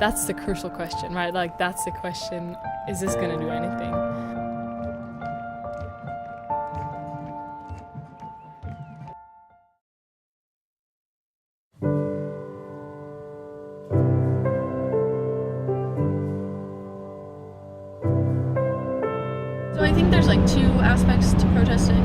That's the crucial question, right? Like, that's the question, is this gonna do anything? So I think there's like two aspects to protesting.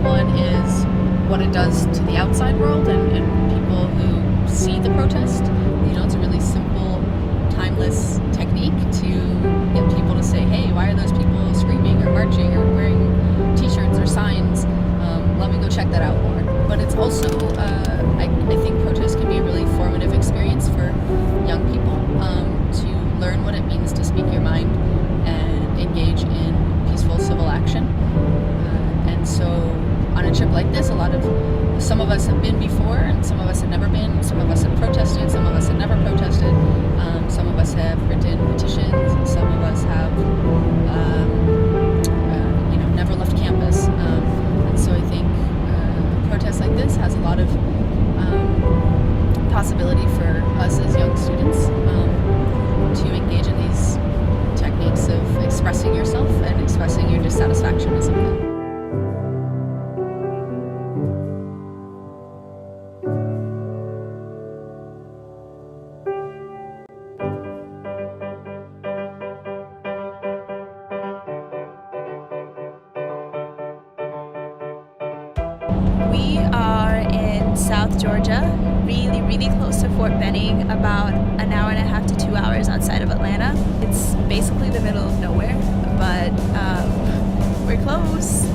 One is what it does to the outside world and people who see the protest. You know, it's a really simple, timeless technique to get people to say, hey, why are those people screaming or marching or wearing t-shirts or signs? Let me go check that out more. But it's also, I think protest can be a really formative experience for young people to learn what it means to speak your mind and engage in peaceful civil action. And so on a trip like this, some of us have been before and some of us have never been. Some of us have protested, some of us have never protested. Some of us have written petitions, and some of us have never left campus. And so I think a protest like this has a lot of possibility for us as young students to engage in these techniques of expressing yourself and expressing your dissatisfaction with something. We are in South Georgia, really close to Fort Benning, about an hour and a half to 2 hours outside of Atlanta. It's basically the middle of nowhere, but we're close.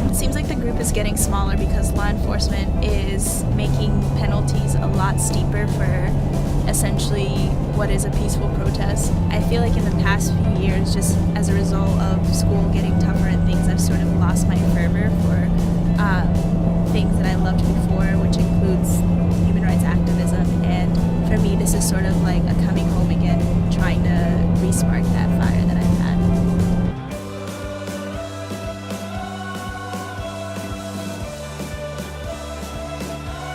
It seems like the group is getting smaller because law enforcement is making penalties a lot steeper for essentially what is a peaceful protest. I feel like in the past few years, just as a result of school getting tougher and things, I've sort of lost my fervor for things that I loved before, which includes human rights activism. And for me, this is sort of like a coming home again, trying to re-spark that fire that I've had.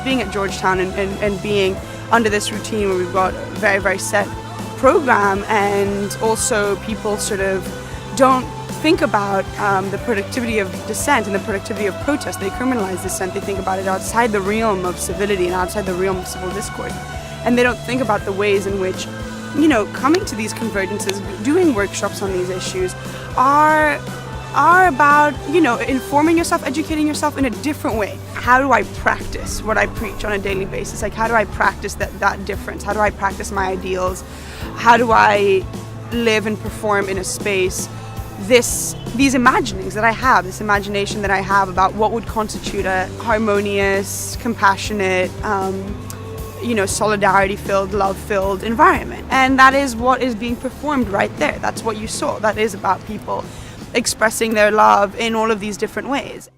Being at Georgetown and being under this routine where we've got a very set program, and also people sort of don't think about the productivity of dissent and the productivity of protest. They criminalize dissent. They think about it outside the realm of civility and outside the realm of civil discourse. And they don't think about the ways in which, coming to these convergences, doing workshops on these issues are about, informing yourself, educating yourself in a different way. How do I practice what I preach on a daily basis? Like, how do I practice that difference? How do I practice my ideals? How do I live and perform in a space these imaginings that I have, this imagination that I have about what would constitute a harmonious, compassionate, solidarity-filled, love-filled environment. And that is what is being performed right there. That's what you saw. That is about people expressing their love in all of these different ways.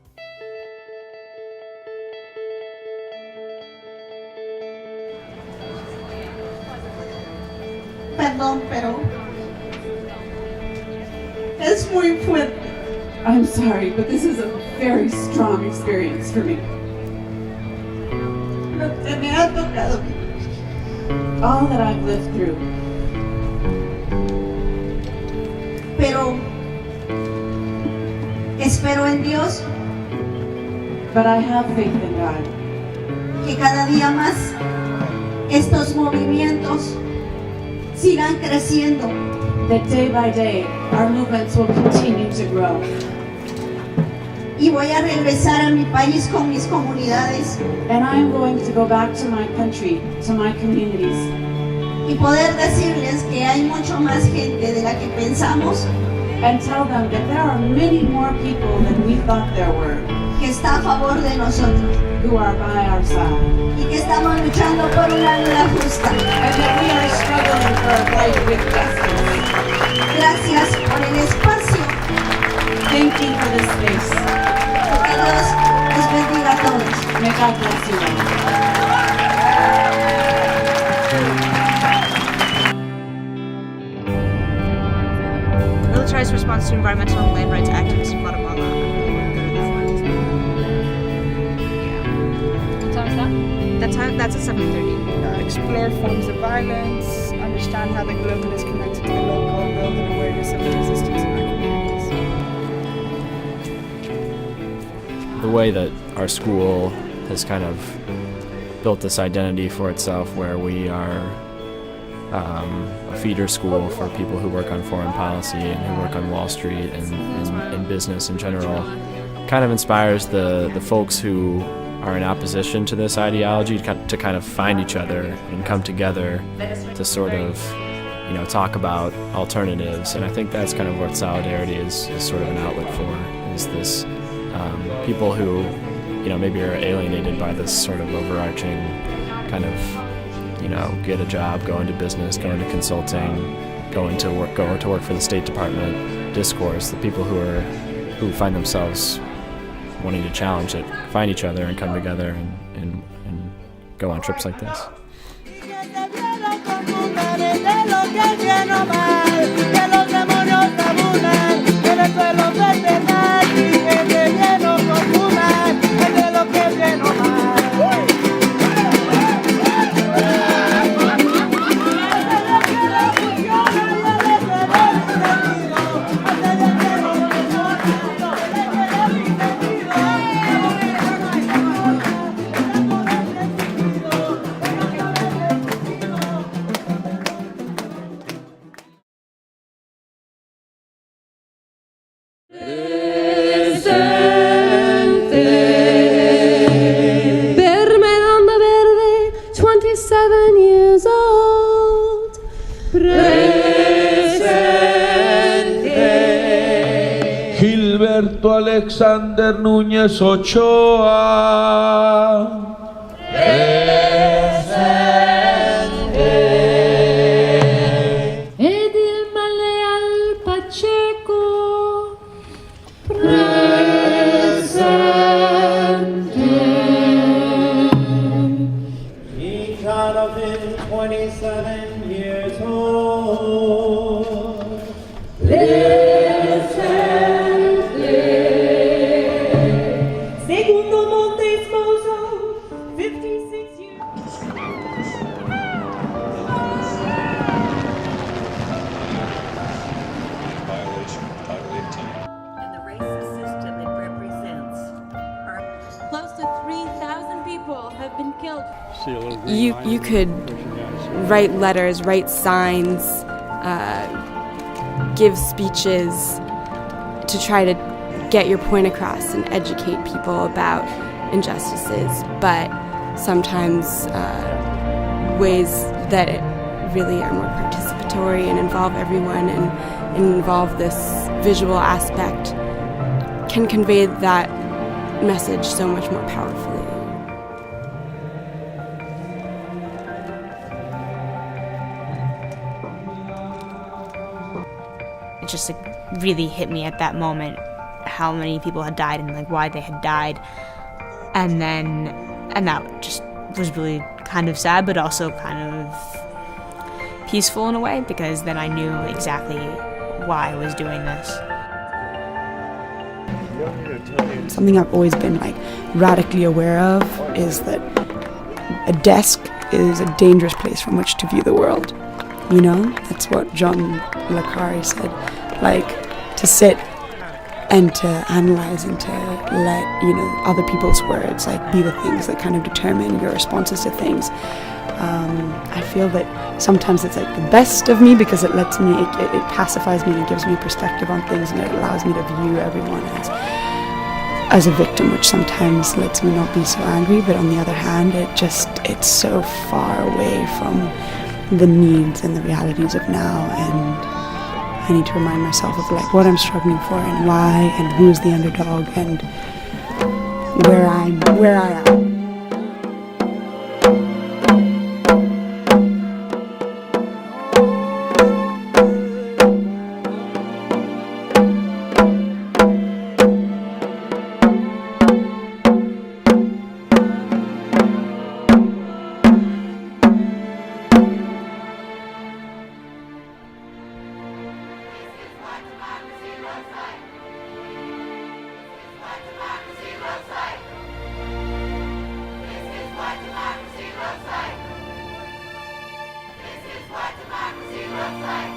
Perdón, pero es muy fuerte. I'm sorry, but this is a very strong experience for me. Lo que me ha tocado. All that I've lived through. Pero espero en Dios. But I have faith in God. Que cada día más estos movimientos sigan creciendo. That day by day, our movements will continue to grow. Y voy a regresar a mi país con mis comunidades. And I am going to go back to my country, to my communities. Y poder decirles que hay mucho más gente de la que pensamos. And tell them that there are many more people than we thought there were. Que está a favor de nosotros. Who are by our side. Y que estamos luchando por una vida justa. And that we are struggling for a life with justice. Gracias por el espacio. Thank you for this space. Que Dios les bendiga a todos. May God bless you all. Militarized response to environmental and land rights activists in Guatemala. What time is that? That's at 7:30. Explore forms of violence, understand how the global is connected to the local and build an awareness of the resistance in our communities. The way that our school has kind of built this identity for itself, where we are a feeder school for people who work on foreign policy and who work on Wall Street and in business in general, kind of inspires the folks who are in opposition to this ideology to kind of find each other and come together to sort of, talk about alternatives. And I think that's kind of what Solidarity is sort of an outlet for, is this people who, maybe are alienated by this sort of overarching kind of, get a job, go into business, go into consulting, go to work for the State Department discourse. The people who find themselves wanting to challenge it, find each other and come together and go on trips like this. Bermelanda Verde, 27 years old. Presente. Gilberto Alexander Núñez Ochoa. Presente. Edilma Leal Pacheco. Jonathan, 27 years old. Segundo Montes Mozo, 56 years. And the racist system it represents. Close to 3,000 people have been killed. You could write letters, write signs, give speeches to try to get your point across and educate people about injustices, but sometimes ways that really are more participatory and involve everyone and involve this visual aspect can convey that message so much more powerfully. It just really hit me at that moment how many people had died and why they had died, and that just was really kind of sad, but also kind of peaceful in a way, because then I knew exactly why I was doing this. Something I've always been radically aware of is that a desk is a dangerous place from which to view the world. That's what John Le Carre said. To sit and to analyze and to let, other people's words, be the things that kind of determine your responses to things. I feel that sometimes it's the best of me because it lets me, it pacifies me and it gives me perspective on things, and it allows me to view everyone as a victim, which sometimes lets me not be so angry, but on the other hand, it's so far away from the needs and the realities of now, and I need to remind myself of what I'm struggling for and why and who's the underdog and where I am. outside.